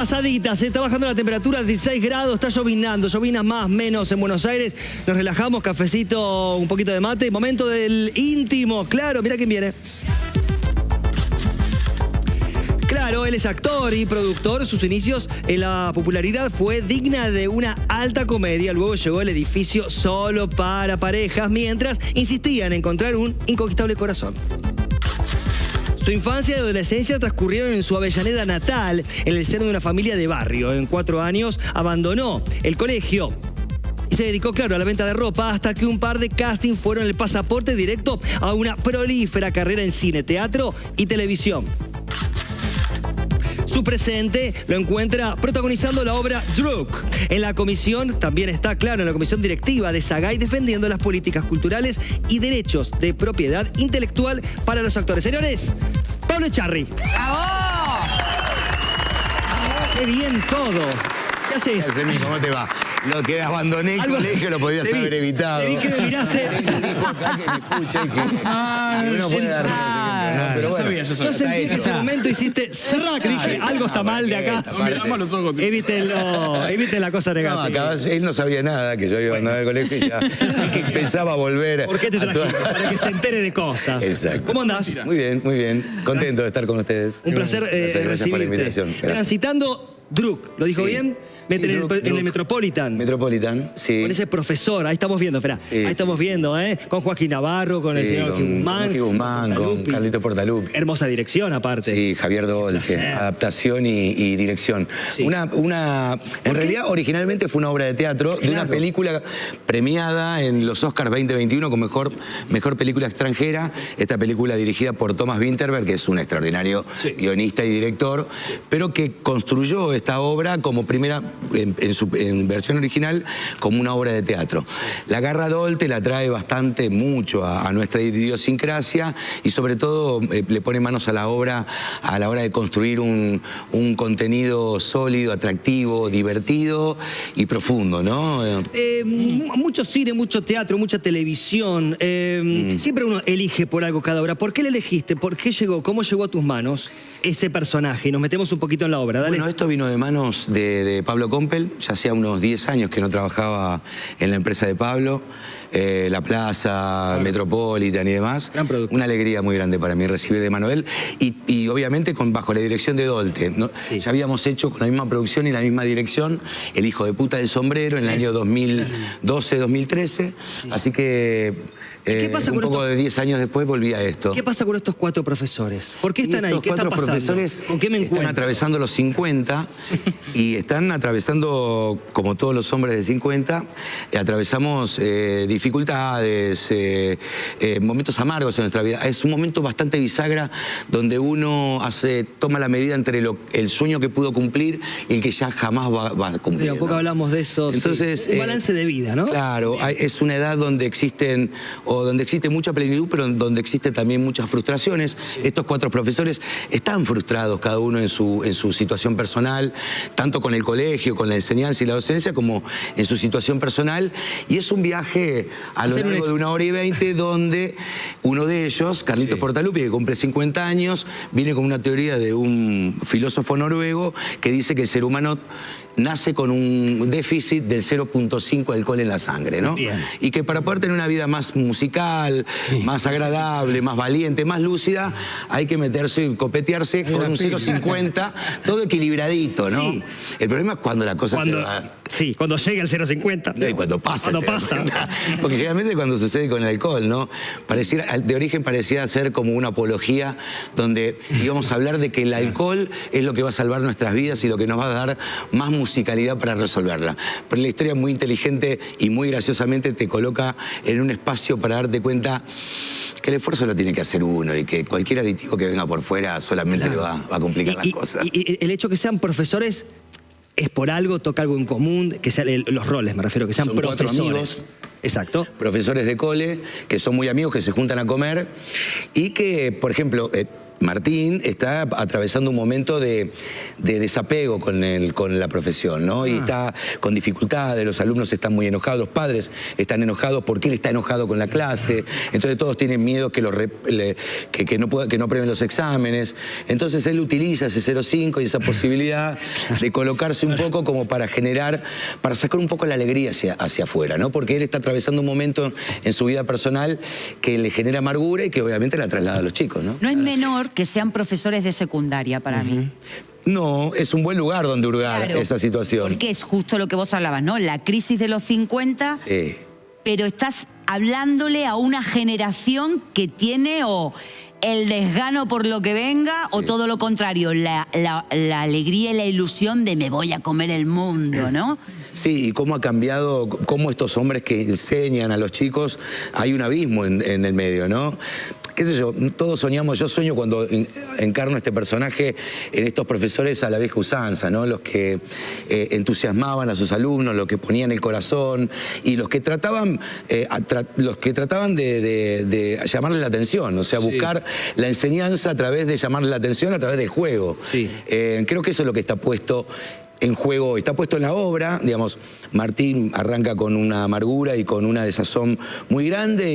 Pasadita, se está bajando la temperatura, 16 grados, está llovinando, llovina más, menos en Buenos Aires. Nos relajamos, cafecito, un poquito de mate. Momento del íntimo, claro, mira quién viene. Claro, él es actor y productor. Sus inicios en la popularidad fue digna de una alta comedia. Luego llegó al edificio solo para parejas, mientras insistía en encontrar un inconquistable corazón. Su infancia y adolescencia transcurrieron en su Avellaneda natal, en el seno de una familia de barrio. En 4 años abandonó el colegio y se dedicó, claro, a la venta de ropa, hasta que un par de castings fueron el pasaporte directo a una prolífera carrera en cine, teatro y televisión. Su presente lo encuentra protagonizando la obra Druk. En la comisión, también está, claro, en la comisión directiva de Sagay, defendiendo las políticas culturales y derechos de propiedad intelectual para los actores. Señores, Pablo Echarri. ¡Bravo! ¡Qué bien todo! ¿Qué haces? ¿Cómo te va? Lo que abandoné el colegio lo podías haber evitado. Te vi que me miraste. Yo sabía. Yo sentí que en ese momento hiciste cerrac. Dije, algo está mal de acá. Eviten la cosa negativa. No, él no sabía nada, que yo iba a abandonar el colegio y ya que empezaba a volver. ¿Por qué te trajiste? Para que se entere de cosas. Exacto. ¿Cómo andás? Muy bien, muy bien. Contento de estar con ustedes. Un placer Gracias por la recibirte. invitación. Gracias. Transitando Druk, ¿lo dijo Sí. bien? Sí, En el Metropolitan. Metropolitan, sí. Con ese profesor, ahí estamos viendo, espera. Sí, ahí estamos viendo, ¿eh? Con Joaquín Navarro, con el señor Guzmán. Con Carlito Portalupi. Hermosa dirección, aparte. Sí, Javier Dolce, adaptación y dirección. Sí. En realidad, originalmente fue una obra de teatro de una película premiada en los Oscars 2021 con mejor película extranjera. Esta película dirigida por Thomas Vinterberg, que es un extraordinario guionista y director, pero que construyó esta obra como primera, en versión original, como una obra de teatro. La garra Dolte la trae mucho a nuestra idiosincrasia y sobre todo le pone manos a la obra a la hora de construir un contenido sólido, atractivo, divertido y profundo, ¿no? Mucho cine, mucho teatro, mucha televisión. Siempre uno elige por algo cada obra. ¿Por qué le elegiste? ¿Por qué llegó? ¿Cómo llegó a tus manos ese personaje? Nos metemos un poquito en la obra, dale. Bueno, esto vino de manos de Pablo Compel. Ya hacía unos 10 años que no trabajaba en la empresa de Pablo, La Plaza, Metropolitan y demás. Gran producto. Una alegría muy grande para mí recibir de mano de él. Y obviamente bajo la dirección de Dolte, ¿no? Sí. Ya habíamos hecho con la misma producción y la misma dirección El hijo de puta del sombrero en el año 2012-2013. Sí. Así que ¿Qué pasa un con poco de 10 años después volví a esto. ¿Qué pasa con estos 4 profesores? ¿Por qué están ahí? ¿Qué está pasando? Profesores ¿Con qué me encuentro? están atravesando los 50 y están atravesando, como todos los hombres de 50, atravesamos dificultades, momentos amargos en nuestra vida. Es un momento bastante bisagra donde uno toma la medida entre el sueño que pudo cumplir y el que ya jamás va a cumplir. Pero poco hablamos de eso. Entonces, un balance de vida, ¿no? Claro, es una edad donde existe mucha plenitud, pero donde existen también muchas frustraciones. Estos 4 profesores están frustrados cada uno en su situación personal, tanto con el colegio, con la enseñanza y la docencia, como en su situación personal. Y es un viaje a lo largo de 1 hora y 20, donde uno de ellos, Carlito Portalupi, que cumple 50 años, viene con una teoría de un filósofo noruego que dice que el ser humano nace con un déficit del 0.5 de alcohol en la sangre, ¿no? Bien. Y que para poder tener una vida más musical, más agradable, más valiente, más lúcida, hay que meterse y copetearse con un 0.50, todo equilibradito, ¿no? Sí. El problema es cuando la cosa se va... Sí, cuando llega el 0.50. No, y cuando pasa. Cuando pasa. Porque generalmente cuando sucede con el alcohol, ¿no? De origen parecía ser como una apología donde íbamos a hablar de que el alcohol es lo que va a salvar nuestras vidas y lo que nos va a dar más musicalidad para resolverla. Pero la historia muy inteligente y muy graciosamente te coloca en un espacio para darte cuenta que el esfuerzo lo tiene que hacer uno y que cualquier aditivo que venga por fuera solamente le va a complicar las cosas. Y el hecho que sean profesores es por algo, toca algo en común, que sean los roles, me refiero, que sean profesores. Exacto. Profesores de cole, que son muy amigos, que se juntan a comer y que, por ejemplo, Martín está atravesando un momento de desapego con la profesión, ¿no? Y está con dificultades, los alumnos están muy enojados, los padres están enojados porque él está enojado con la clase, entonces todos tienen miedo que no aprueben los exámenes, entonces él utiliza ese 0,5 y esa posibilidad de colocarse un poco como para sacar un poco la alegría hacia afuera, ¿no? Porque él está atravesando un momento en su vida personal que le genera amargura y que obviamente la traslada a los chicos, ¿no? No es menor que sean profesores de secundaria para mí. No, es un buen lugar donde hurgar esa situación. Porque es justo lo que vos hablabas, ¿no? La crisis de los 50, sí. Pero estás hablándole a una generación que tiene o el desgano por lo que venga, o todo lo contrario, la alegría y la ilusión de me voy a comer el mundo, ¿no? Sí, y cómo ha cambiado, cómo estos hombres que enseñan a los chicos, hay un abismo en el medio, ¿no? Qué sé yo, todos soñamos, yo sueño cuando encarno este personaje en estos profesores a la vieja usanza, ¿no? Los que entusiasmaban a sus alumnos, los que ponían el corazón y los que trataban de llamarles la atención, o sea, buscar la enseñanza a través de llamarles la atención, a través del juego. Sí. Creo que eso es lo que está puesto en juego, está puesto en la obra, digamos, Martín arranca con una amargura y con una desazón muy grande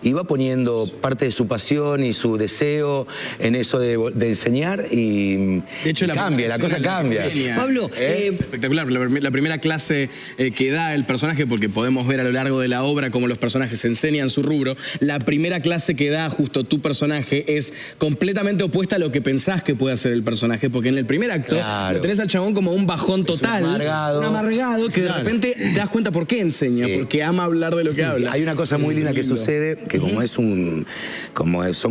y va poniendo parte de su pasión y su deseo en eso de enseñar y de hecho, la cosa cambia. Pablo, es espectacular, la primera clase que da el personaje, porque podemos ver a lo largo de la obra cómo los personajes enseñan su rubro, la primera clase que da justo tu personaje es completamente opuesta a lo que pensás que puede hacer el personaje, porque en el primer acto lo tenés al chabón como un bajón total, un amargado que de repente te das cuenta por qué enseña, porque ama hablar de lo que habla. Hay una cosa muy linda que sucede, que son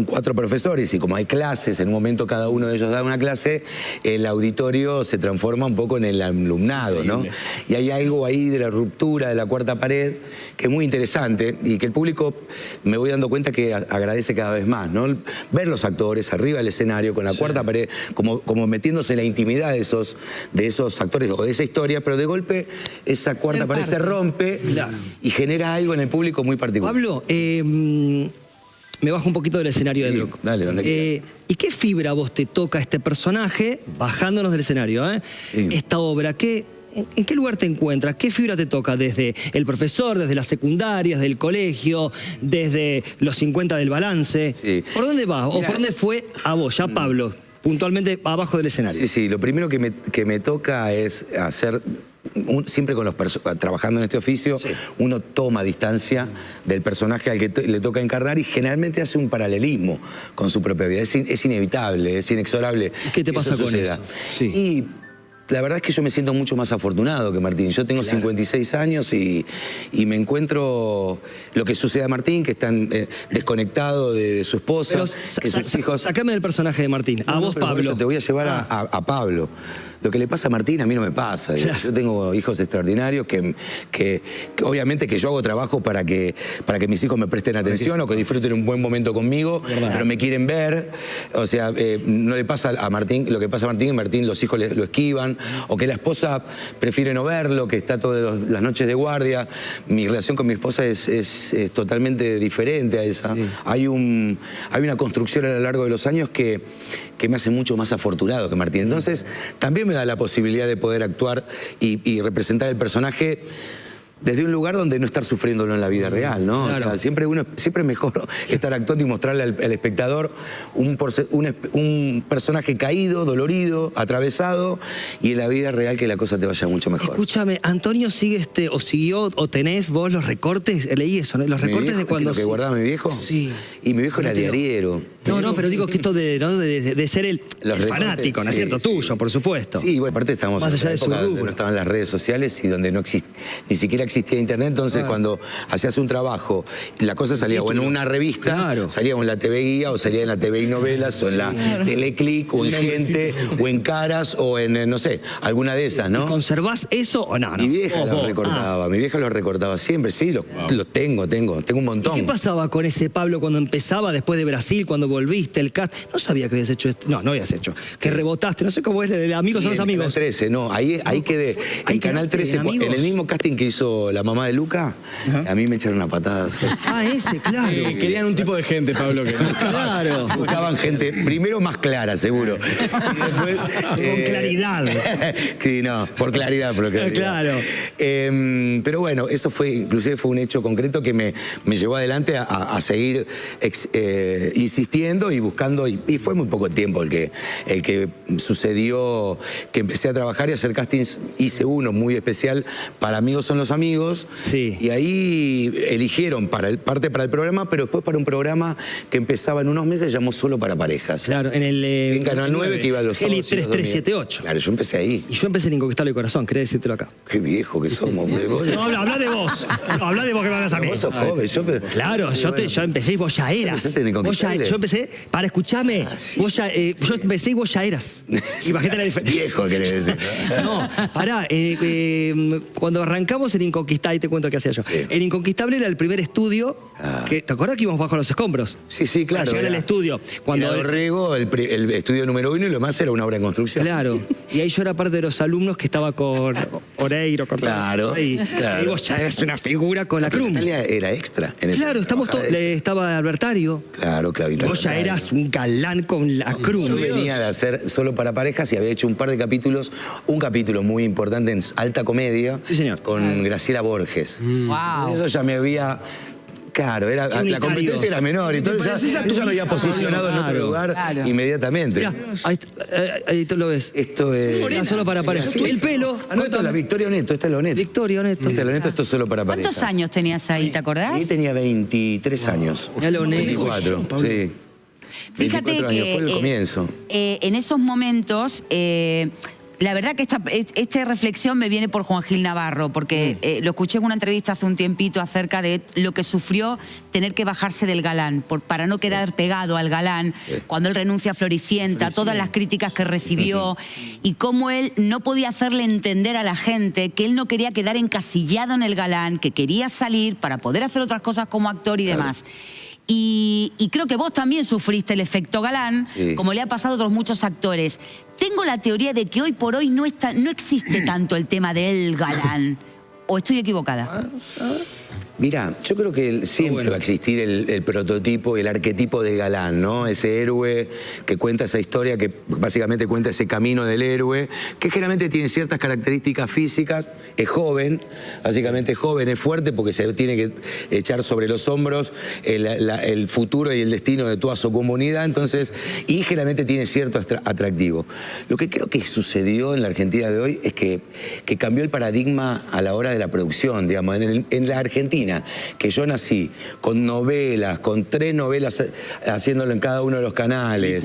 4 profesores y como hay clases, en un momento cada uno de ellos da una clase, el auditorio se transforma un poco en el alumnado, ¿no? Y hay algo ahí de la ruptura de la cuarta pared que es muy interesante y que el público, me voy dando cuenta que agradece cada vez más, ¿no? Ver los actores arriba del escenario con la cuarta pared, como metiéndose en la intimidad de esos actores o de esa historia, pero de golpe esa cuarta pared se rompe y genera algo en el público muy particular. Pablo, me bajo un poquito del escenario de Droc. Dale, donde quieras. ¿Y qué fibra a vos te toca este personaje, bajándonos del escenario, esta obra? ¿En qué lugar te encuentras? ¿Qué fibra te toca? Desde el profesor, desde las secundarias, del colegio, desde los 50 del balance. Sí. ¿Por dónde va? ¿O por dónde fue a vos, ya Pablo, puntualmente abajo del escenario? Sí, lo primero que me toca es hacer, siempre con trabajando en este oficio, uno toma distancia del personaje al que le toca encarnar y generalmente hace un paralelismo con su propia vida. Es inevitable, es inexorable. ¿Qué te pasa con eso? Sí. Y la verdad es que yo me siento mucho más afortunado que Martín. Yo tengo 56 años y me encuentro lo que sucede a Martín, que está desconectado de su esposa, que sus hijos... Sacame del personaje de Martín. A vos, Pablo. Eso te voy a llevar a Pablo. Lo que le pasa a Martín a mí no me pasa. Yo tengo hijos extraordinarios que obviamente que yo hago trabajo para que mis hijos me presten atención o que disfruten un buen momento conmigo, pero me quieren ver. O sea, no le pasa a Martín, lo que pasa a Martín los hijos lo esquivan, o que la esposa prefiere no verlo, que está todas las noches de guardia. Mi relación con mi esposa es totalmente diferente a esa. Sí. Hay una construcción a lo largo de los años que me hace mucho más afortunado que Martín. Entonces, también me da la posibilidad de poder actuar y representar el personaje desde un lugar donde no estar sufriéndolo en la vida real, ¿no? Claro. O sea, siempre es mejor estar actuando y mostrarle al espectador un personaje caído, dolorido, atravesado, y en la vida real que la cosa te vaya mucho mejor. Escúchame, Antonio siguió o tenés vos los recortes, leí eso, ¿no? Los recortes viejo, de cuando... ¿Lo que guardaba mi viejo? Sí. Y mi viejo era diariero. No, pero digo que esto de ser el fanático, ¿no es cierto? Tuyo, por supuesto. Sí, bueno, aparte estamos más allá de su donde no estaban las redes sociales y donde ni siquiera existía internet, entonces cuando hacías un trabajo, la cosa salía o en una revista, salía o en la TV Guía, o salía en la TV y Novelas, o en la Teleclick, o en Gente, o en Caras, o en, no sé, alguna de esas, ¿no? ¿Y conservás eso o no? Mi vieja lo recortaba, mi vieja lo recortaba siempre, sí, lo tengo un montón. ¿Y qué pasaba con ese Pablo cuando empezaba después de Brasil, cuando volviste, el cast. No sabía que habías hecho esto. No habías hecho. Que rebotaste, no sé cómo es, de amigos son los amigos. Canal 13, no, ahí quedé. En Canal 13, en el mismo casting que hizo la mamá de Luca, a mí me echaron una patada. Ese, claro. Querían un tipo de gente, Pablo, que Claro. Buscaban gente, primero más clara, seguro. Y después, Con claridad. Sí, no, por claridad. Claro. Pero bueno, eso inclusive fue un hecho concreto que me llevó adelante a seguir insistiendo y buscando, y fue muy poco tiempo el que sucedió, que empecé a trabajar y a hacer castings. Hice uno muy especial para Amigos son los amigos, sí. Y ahí eligieron parte para el programa, pero después para un programa que empezaba en unos meses, llamó Solo para parejas. Claro, en Canal 9, que iba a los Heli sábados y los 3378. Claro, yo empecé ahí. Y yo empecé en Inconquistable Corazón, querés decírtelo acá. Qué viejo que somos, hombre. No, habla de vos. No, habla de vos que me hablas a mí. Vos sos joven, Claro, yo empecé y vos ya eras. Yo empecé, para escucharme, yo empecé y vos ya eras. Imagínate la diferencia. Viejo, querés decir. No, pará, cuando arrancamos en Inconquistable, te cuento qué hacía yo. Sí. En Inconquistable era el primer estudio, ¿te acuerdas que íbamos bajo los escombros? Sí, claro. Para llegar al estudio. Cuando Dorrego, el estudio número 1, y lo más era una obra en construcción. Claro, y ahí yo era parte de los alumnos que estaba con Oreiro, con Claro, y vos ya eres una figura con la Crum. Natalia era extra en ese. Claro, estaba Albertario. Claro. Y vos ya eras un galán con la Crum. Yo venía de hacer Solo para parejas y había hecho un par de capítulos, un capítulo muy importante en alta comedia, sí, señor, con Graciela Borges. Wow. Eso ya me había... Claro, la competencia era menor, entonces yo ya me había posicionado en otro lugar inmediatamente. Mirá, ahí tú lo ves. Esto es... Mirá, Solo para parejas. El pelo. Esto es la Victoria Oneto, esta es la Oneto. Victoria Oneto. Esta es la Oneto, esto es Solo para parejas. ¿Cuántos años tenías ahí, te acordás? Ahí tenía 23 años. Ya lo Oneto. 24, sí. Fíjate 24 años, que fue el comienzo. En esos momentos, la verdad que esta reflexión me viene por Juan Gil Navarro, porque lo escuché en una entrevista hace un tiempito acerca de lo que sufrió tener que bajarse del galán, para no quedar pegado al galán, cuando él renuncia a Floricienta, todas las críticas que recibió, y cómo él no podía hacerle entender a la gente que él no quería quedar encasillado en el galán, que quería salir para poder hacer otras cosas como actor y demás. Y creo que vos también sufriste el efecto galán, como le ha pasado a otros muchos actores. Tengo la teoría de que hoy por hoy no existe tanto el tema del galán. ¿O estoy equivocada? Mira, yo creo que siempre va a existir el prototipo, el arquetipo del galán, ¿no? Ese héroe que cuenta esa historia, que básicamente cuenta ese camino del héroe, que generalmente tiene ciertas características físicas, es joven, básicamente es joven, es fuerte porque se tiene que echar sobre los hombros el futuro y el destino de toda su comunidad, entonces, y generalmente tiene cierto atractivo. Lo que creo que sucedió en la Argentina de hoy es que cambió el paradigma a la hora de la producción, digamos, en la Argentina, que yo nací con novelas, con 3 novelas haciéndolo en cada uno de los canales,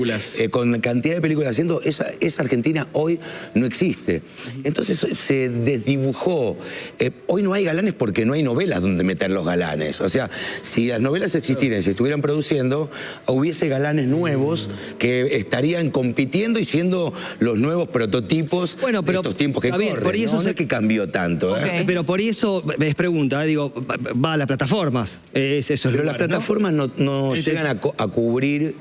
con cantidad de películas haciendo, esa Argentina hoy no existe. Entonces se desdibujó. Hoy no hay galanes porque no hay novelas donde meter los galanes. O sea, si las novelas existieran, si estuvieran produciendo, hubiese galanes nuevos que estarían compitiendo y siendo los nuevos prototipos de estos tiempos que corren. Por eso no es que cambió tanto. Pero por eso, es pregunta, digo, va a las plataformas. Pero las plataformas no llegan a cubrir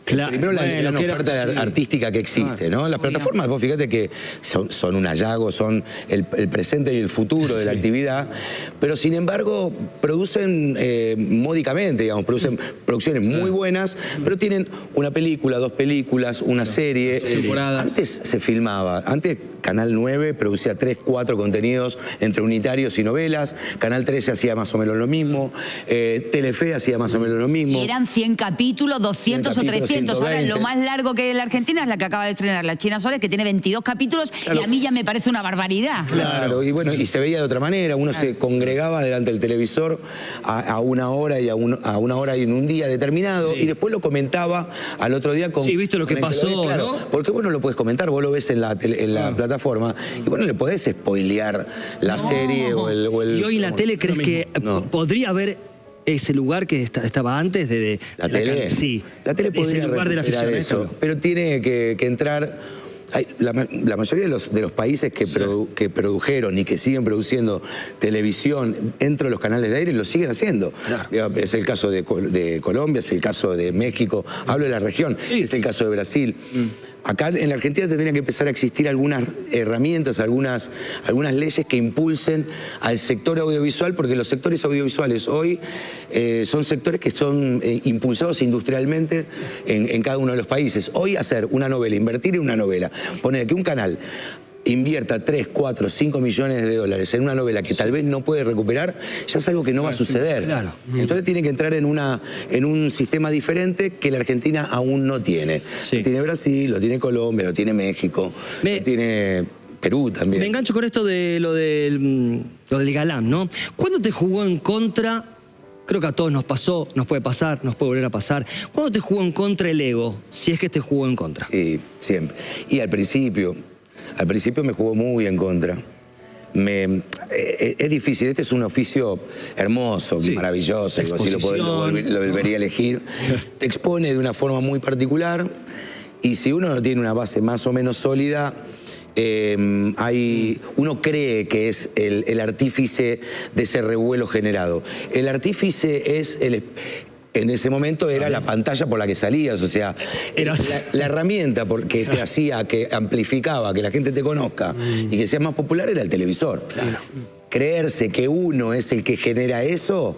primero la gran oferta artística que existe, ¿no? Las plataformas, vos fíjate que son un hallazgo, son el presente y el futuro de la actividad, pero sin embargo producen módicamente, digamos, producen producciones muy buenas, pero tienen una película, 2 películas, una serie. Antes se filmaba, antes Canal 9 producía 3, 4 contenidos entre unitarios y novelas, Canal 13 hacía más o menos lo mismo, Telefe hacía más o menos lo mismo. Y eran 100 capítulos, 200 o 300. Ahora lo más largo que hay en la Argentina es la que acaba de estrenar la China Suárez, que tiene 22 capítulos, y a mí ya me parece una barbaridad. Claro, y bueno, y se veía de otra manera, uno se congregaba delante del televisor a una hora y a una hora y en un día determinado, y después lo comentaba al otro día con... Sí, viste lo que pasó, claro, ¿no? Porque vos no lo podés comentar, vos lo ves en la plataforma, y vos no le podés spoilear la serie o el... ¿Y hoy en la tele crees que podría haber ese lugar que estaba antes de la tele? Sí. La tele podría ese lugar de la ficción eso, pero tiene que entrar La mayoría de los países que produjeron y que siguen produciendo televisión dentro de los canales de aire lo siguen haciendo. Claro. Es el caso de Colombia, es el caso de México, hablo de la región, es el caso de Brasil. Acá en la Argentina tendrían que empezar a existir algunas herramientas, algunas leyes que impulsen al sector audiovisual, porque los sectores audiovisuales hoy son sectores que son impulsados industrialmente en cada uno de los países. Hoy hacer una novela, invertir en una novela, poner que un canal invierta 3, 4, 5 millones de dólares en una novela que tal vez no puede recuperar, ya es algo que no va a suceder. Claro. Entonces tiene que entrar en un sistema diferente que la Argentina aún no tiene. Lo tiene Brasil, lo tiene Colombia, lo tiene México, lo tiene Perú también. Me engancho con esto de lo del galán, ¿no? ¿Cuándo te jugó en contra? Creo que a todos nos pasó, nos puede pasar, nos puede volver a pasar. ¿Cuándo te jugó en contra el ego? Si es que te jugó en contra. Sí, siempre. Y al principio me jugó muy en contra. Es difícil, este es un oficio hermoso, maravilloso, así lo volvería a elegir. Te expone de una forma muy particular y si uno no tiene una base más o menos sólida, uno cree que es el artífice de ese revuelo generado. El artífice es en ese momento era la pantalla por la que salías, o sea, la herramienta que te hacía, que amplificaba, que la gente te conozca y que seas más popular era el televisor. Claro. Creerse que uno es el que genera eso,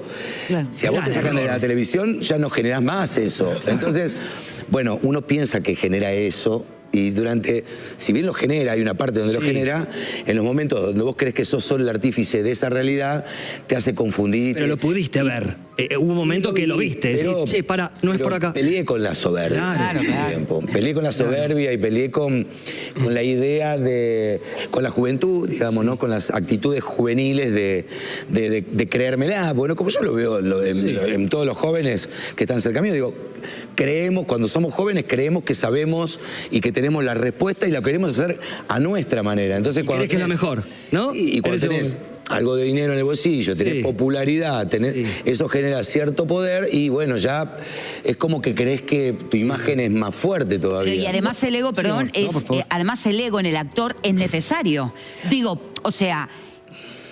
si a vos te sacan de la televisión ya no generás más eso. Entonces, bueno, uno piensa que genera eso. Y si bien lo genera, hay una parte donde lo genera, en los momentos donde vos crees que sos solo el artífice de esa realidad, te hace confundir. Pero lo pudiste ver. Hubo un momento que lo viste. Decís, che, no es por acá. Peleé con la soberbia. Claro. Peleé con la soberbia y peleé con la idea con la juventud, digamos, ¿no? Con las actitudes juveniles de creérmela. Bueno, como yo lo veo en todos los jóvenes que están cerca mío, digo, cuando somos jóvenes, creemos que sabemos y que tenemos la respuesta y la queremos hacer a nuestra manera. Entonces, cuando crees que es la mejor, ¿no? Sí, y cuando tenés algo de dinero en el bolsillo, tenés popularidad, eso genera cierto poder y bueno, ya es como que crees que tu imagen es más fuerte todavía. Pero y además el ego, perdón, además el ego en el actor es necesario. Digo, o sea,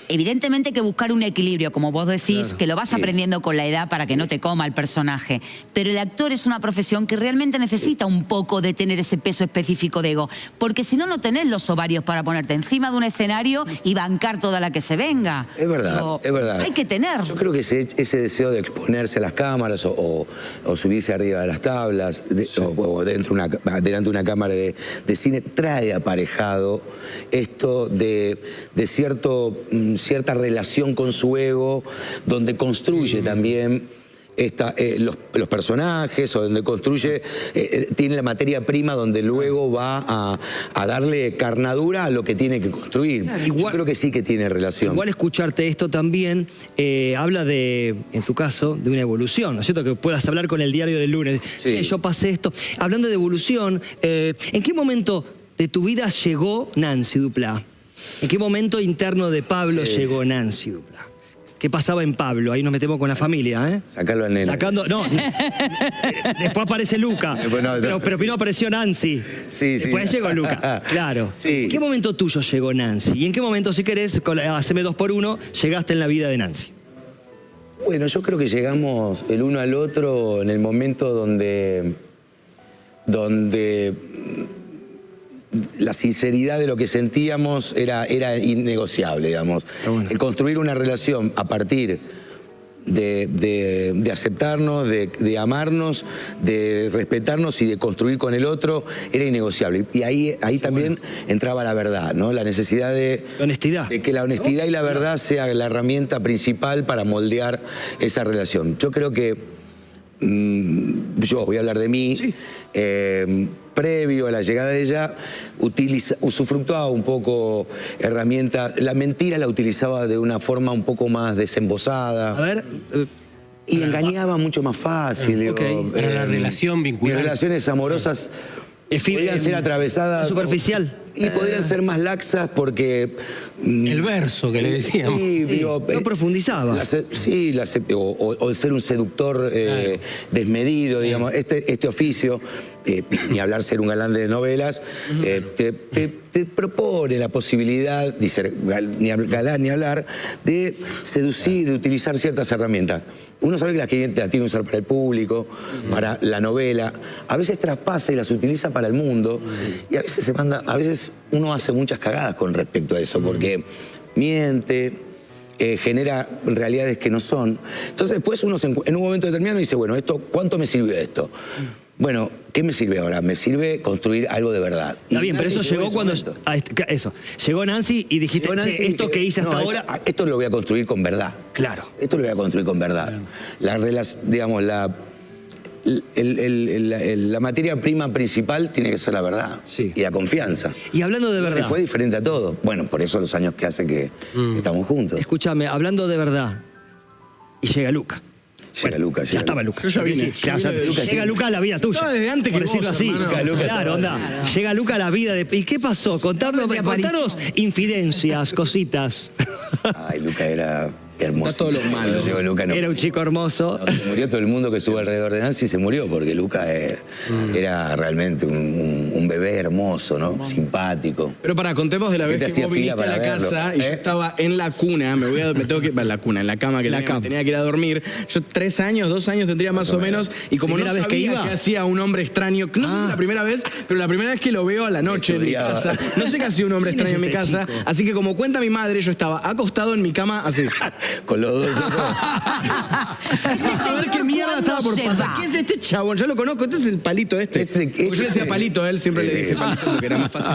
evidentemente hay que buscar un equilibrio, como vos decís, que lo vas aprendiendo con la edad para que no te coma el personaje. Pero el actor es una profesión que realmente necesita un poco de tener ese peso específico de ego. Porque si no, no tenés los ovarios para ponerte encima de un escenario y bancar toda la que se venga. Es verdad, es verdad. Hay que tener. Yo creo que ese deseo de exponerse a las cámaras o subirse arriba de las tablas o delante de una cámara de cine trae aparejado esto de cierta relación con su ego, donde construye también los personajes, o donde construye, tiene la materia prima donde luego va a darle carnadura a lo que tiene que construir. Claro, yo creo que sí que tiene relación. Igual escucharte esto también habla en tu caso, de una evolución, ¿no es cierto? Que puedas hablar con el diario del lunes. Sí, yo pasé esto. Hablando de evolución, ¿en qué momento de tu vida llegó Nancy Duplá? ¿En qué momento interno de Pablo llegó Nancy Duplá? ¿Qué pasaba en Pablo? Ahí nos metemos con la familia, ¿eh? Sacarlo al nene. Después aparece Luca. Pero primero apareció Nancy. Después llegó Luca. Claro. ¿En qué momento tuyo llegó Nancy? ¿Y en qué momento, si querés, haceme 2 por 1, llegaste en la vida de Nancy? Bueno, yo creo que llegamos el uno al otro en el momento donde la sinceridad de lo que sentíamos era innegociable, digamos. Bueno. El construir una relación a partir de aceptarnos, de amarnos, de respetarnos y de construir con el otro era innegociable. Y ahí también entraba la verdad, ¿no? La necesidad de que la honestidad y la verdad sea la herramienta principal para moldear esa relación. Yo creo que yo voy a hablar de mí. Previo a la llegada de ella, usufructuaba un poco herramientas. La mentira la utilizaba de una forma un poco más desembosada. A ver. Y engañaba mucho más fácil. Pero la relación vinculada. Mis relaciones amorosas podían ser atravesadas. Superficial. Y podrían ser más laxas porque... el verso que le decíamos. No profundizaba. O el ser un seductor desmedido, digamos, este oficio. ni hablar ser un galán de novelas, te propone la posibilidad, dice, ni galán ni hablar, de seducir, de utilizar ciertas herramientas. Uno sabe que las tiene que usar para el público, para la novela, a veces traspasa y las utiliza para el mundo, y a veces uno hace muchas cagadas con respecto a eso, porque miente, genera realidades que no son. Entonces después uno en un momento determinado dice, bueno, ¿cuánto me sirvió esto? Bueno, ¿qué me sirve ahora? Me sirve construir algo de verdad. Está bien, pero eso llegó cuando... Llegó Nancy y dijiste, che, esto que hice hasta ahora... Esto lo voy a construir con verdad. Claro. Esto lo voy a construir con verdad. Digamos, la materia prima principal tiene que ser la verdad. Sí. Y la confianza. Y hablando de verdad... Fue diferente a todo. Bueno, por eso los años que hace que estamos juntos. Escúchame, hablando de verdad, y llega Luca. Llega Luca. Ya estaba Luca. Yo ya vine. Llega Luca a la vida tuya. Estaba desde antes por que decirlo vos, así. hermano. Claro, onda. Llega Luca a la vida de... ¿Y qué pasó? Contanos infidencias, cositas. Ay, Luca era hermoso. Está todo lo malo. Llegó Luca, Era un chico hermoso. Se murió todo el mundo que estuvo alrededor de Nancy, se murió porque Luca era realmente un bebé hermoso, ¿no? Simpático. Pero contemos de la vez que vos viniste a la casa y yo estaba en la cuna, me tengo que en la cuna, en la cama que tenía que ir a dormir. Yo 2 años tendría más o menos, y como no sabía qué hacía un hombre extraño, no sé si es la primera vez, pero la primera vez que lo veo a la noche en mi casa, no sé qué hacía un hombre extraño en mi casa, así que como cuenta mi madre, yo estaba acostado en mi cama así. Con los dos hijos. A ver qué mierda estaba por pasar. ¿Qué es este chabón? Yo lo conozco, este es el palito porque yo le decía palito a él, siempre le dije palito porque era más fácil.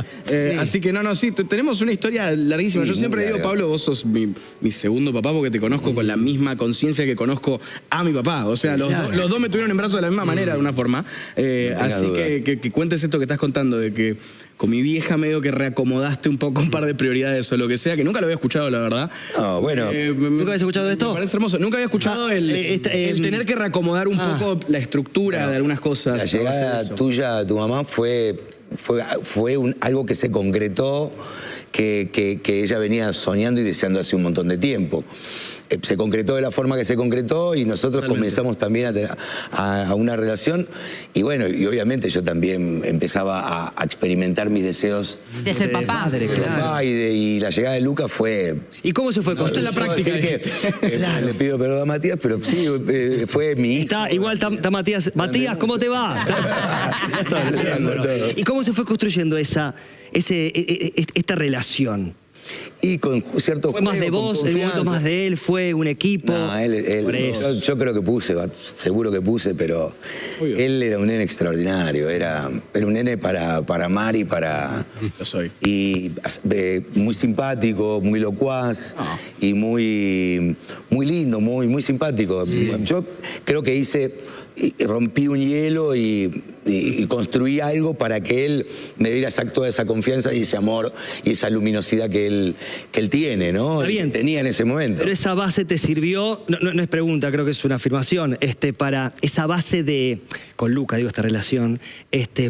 Así que sí, tenemos una historia larguísima. Yo siempre digo, Pablo, vos sos mi segundo papá porque te conozco con la misma conciencia que conozco a mi papá. O sea, los dos me tuvieron en brazos de la misma manera, de una forma. Así que cuentes esto que estás contando, de que con mi vieja medio que reacomodaste un poco un par de prioridades o lo que sea, que nunca lo había escuchado, la verdad. No, bueno. ¿Nunca habías escuchado esto? Me parece hermoso. Nunca había escuchado el tener que reacomodar un poco la estructura de algunas cosas. La llegada tuya a tu mamá fue algo que se concretó, que ella venía soñando y deseando hace un montón de tiempo. Se concretó de la forma que se concretó y nosotros comenzamos también a una relación y bueno, y obviamente yo también empezaba a experimentar mis deseos de ser papá. Madre, claro. Y la llegada de Luca fue... ¿Y cómo se fue? Esta es la práctica. Le pido perdón a Matías, pero sí, fue mi hijo. Está Matías. Matías, ¿cómo te va? ¿Y cómo se fue construyendo esta relación? Y con cierto ¿Fue más de vos, el momento más de él? ¿Fue un equipo? No, yo creo que seguro que puse, pero él era un nene extraordinario, era un nene para amar y para... Lo soy. Y muy simpático, muy locuaz y muy lindo, muy simpático. Sí. Yo creo que rompí un hielo y construí algo para que él me diera toda esa confianza y ese amor y esa luminosidad que él tiene, ¿no? Está bien. Tenía en ese momento. Pero esa base te sirvió, no es pregunta, creo que es una afirmación, para esa base con Luca, esta relación,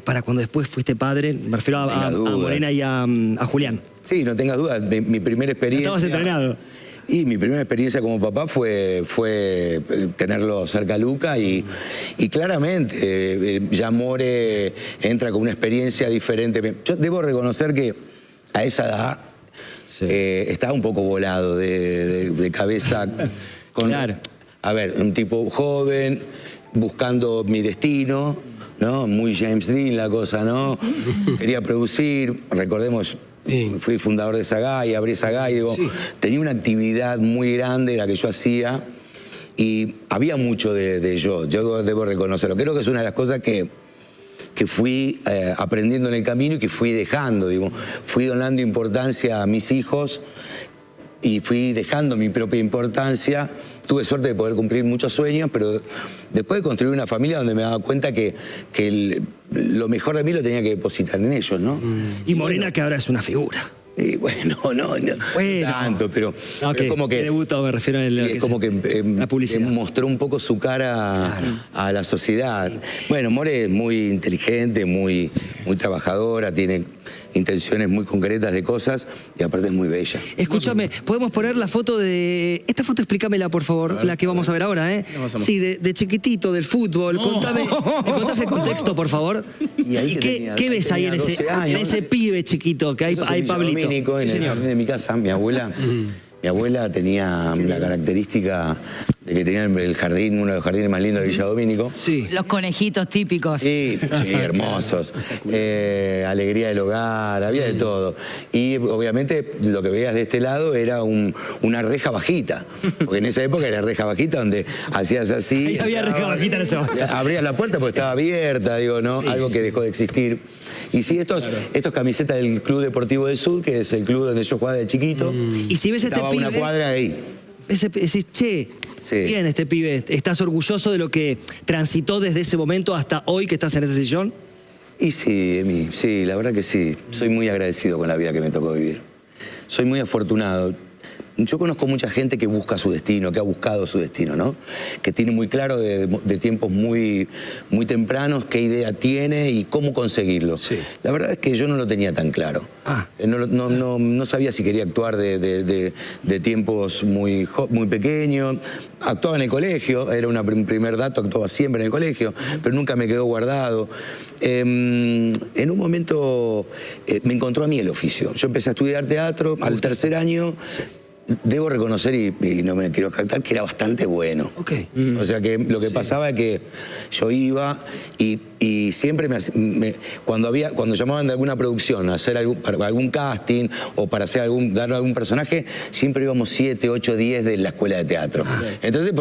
para cuando después fuiste padre, me refiero a Morena y a Julián. Sí, no tengas dudas, mi primera experiencia... Ya estabas entrenado. Y mi primera experiencia como papá fue tenerlo cerca a Luca y claramente ya More entra con una experiencia diferente. Yo debo reconocer que a esa edad estaba un poco volado de cabeza. Claro. A ver, un tipo joven, buscando mi destino, ¿no? Muy James Dean la cosa, ¿no? Quería producir, recordemos... Fui fundador de Sagay, abrí Sagay, tenía una actividad muy grande la que yo hacía y había mucho de yo debo reconocerlo. Creo que es una de las cosas que fui aprendiendo en el camino y que fui dejando, fui donando importancia a mis hijos y fui dejando mi propia importancia. Tuve suerte de poder cumplir muchos sueños, pero después de construir una familia donde me daba cuenta que lo mejor de mí lo tenía que depositar en ellos, ¿no? Y Morena, que ahora es una figura. Y bueno, no tanto, pero es como que... Debutó, me refiero a es como que la publicidad. Mostró un poco su cara a la sociedad. Bueno, More es muy inteligente, muy trabajadora, tiene intenciones muy concretas de cosas y aparte es muy bella. Escúchame, ¿podemos poner la foto de... Esta foto explícamela, por favor, la que vamos a ver ahora, ¿eh? Sí, de chiquitito, del fútbol. Contame, ¿me contás el contexto, por favor? Y ¿Qué ves ahí en ese pibe chiquito que hay Pablito? Domínico, Sí, en el señor. jardín de mi casa, mi abuela tenía la característica de que tenía el jardín, uno de los jardines más lindos de Villa Domínico. Sí. Los conejitos típicos. Sí, hermosos. Alegría del hogar, había de todo. Y obviamente lo que veías de este lado era una reja bajita. Porque en esa época era reja bajita donde hacías así. Ahí había reja bajita en ese momento. Abrías la puerta porque estaba abierta, digo, ¿no? Sí, algo que dejó de existir. Y sí, estos camisetas del Club Deportivo del Sur, que es el club donde yo jugaba de chiquito. Y si ves Estaba este una pibe... cuadra ahí. Decís, che, Sí. bien este pibe, ¿estás orgulloso de lo que transitó desde ese momento hasta hoy que estás en este sillón? Y sí, Emi, sí, la verdad que sí. Soy muy agradecido con la vida que me tocó vivir. Soy muy afortunado. Yo conozco mucha gente que busca su destino, que ha buscado su destino, ¿no? Que tiene muy claro de tiempos muy tempranos qué idea tiene y cómo conseguirlo. Sí. La verdad es que yo no lo tenía tan claro. No sabía si quería actuar de tiempos muy pequeños. Actuaba en el colegio, era un primer dato, actuaba siempre en el colegio, pero nunca me quedó guardado. En un momento me encontró a mí el oficio. Yo empecé a estudiar teatro al tercer año. Debo reconocer, y no me quiero jactar, que era bastante bueno. Ok. O sea que lo que pasaba es que yo iba y siempre cuando llamaban de alguna producción a hacer algún casting o para dar algún personaje, siempre íbamos 7, 8, 10 de la escuela de teatro. Entonces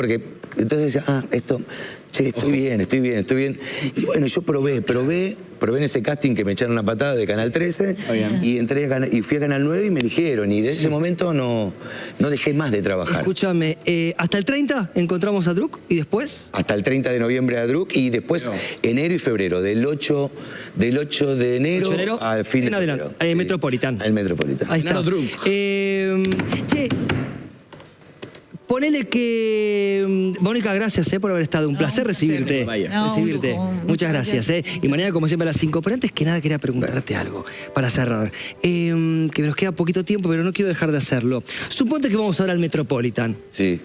decía, estoy bien. Y bueno, yo probé en ese casting que me echaron una patada de Canal 13 y fui a Canal 9 y me eligieron. Y desde ese momento no dejé más de trabajar. Escúchame, ¿hasta el 30 encontramos a Druk y después? Hasta el 30 de noviembre a Druk y después enero y febrero, del 8 de enero al fin de febrero. Metropolitan. Al Metropolitan. Ahí está. Che, ponele que... Mónica, gracias por haber estado. Un placer recibirte. Muchas gracias. Y mañana, como siempre, a las 5. Pero antes que nada, quería preguntarte algo para cerrar. Que nos queda poquito tiempo, pero no quiero dejar de hacerlo. Suponte que vamos ahora al Metropolitan. Sí.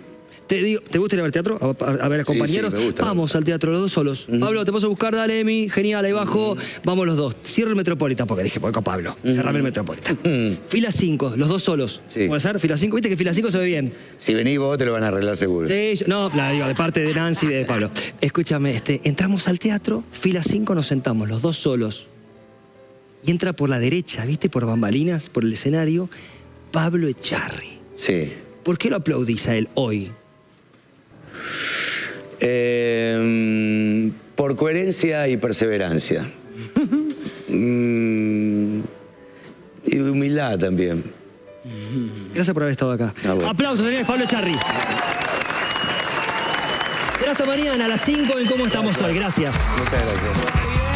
Te digo, ¿te gusta ir a ver teatro? A ver a compañeros. Sí, me gusta. Vamos al teatro, los dos solos. Pablo, te paso a buscar, dale, Emi. Genial, ahí bajo. Vamos los dos. Cierro el Metropolitan, porque dije, voy con Pablo. Cerrame el Metropolitan. Fila 5, los dos solos. Sí. ¿Puede ser? Fila 5, viste que fila 5 se ve bien. Si venís vos, te lo van a arreglar seguro. Sí, no, la digo, de parte de Nancy y de Pablo. Escúchame, entramos al teatro, fila 5, nos sentamos, los dos solos. Y entra por la derecha, ¿viste? Por bambalinas, por el escenario, Pablo Echarri. Sí. ¿Por qué lo aplaudís a él hoy? Por coherencia y perseverancia. Y humildad también. Gracias por haber estado acá. Aplausos, señores, Pablo Echarri. Será hasta mañana a las 5 en Cómo Estamos Hoy. Gracias. Muchas gracias.